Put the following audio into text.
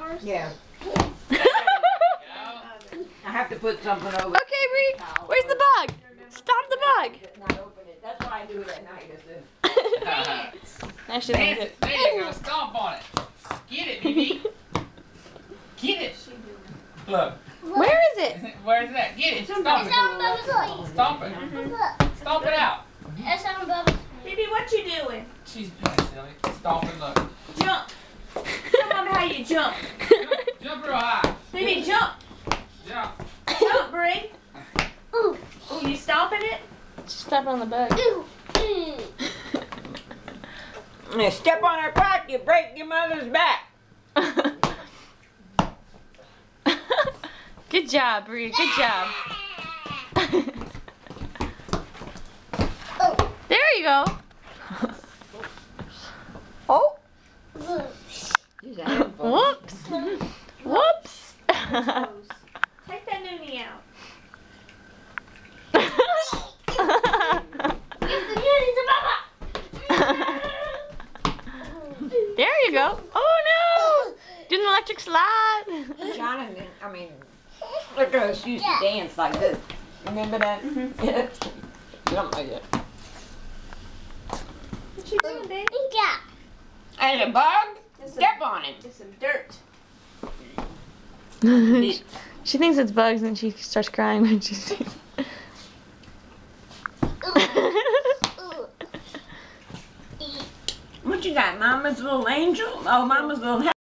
ours? Yeah. I have to put something over. Okay, Bree. Where's the bug? Stop the bug. Not open it. That's why I do it at night. Now she Dance doesn't it. There you go. Stomp on it. Get it, BB. Get it. Look. Where is it? Where's that? Get it. Stomp it. Stomp it. Stomp it out. Baby, what you doing? She's being silly. Stomp it. Look. Jump. Show Mama how you jump. Jump real high. Baby, jump. Jump. Jump, Bree. Oh, you stomping it? She's stepping on the bug. You step on her butt, you break your mother's back. Good job, Bree. Good job. There you go. Oh. Whoops. Whoops. Take that noonie out. There you go. Oh no! Did an electric slide. Jonathan, I mean, look at us used to dance like this. Remember that? Yeah. Something like that. What you doing, baby? And a bug? Step on it. Just some dirt. She thinks it's bugs and she starts crying when she sees. What you got? Mama's little angel? Oh, Mama's little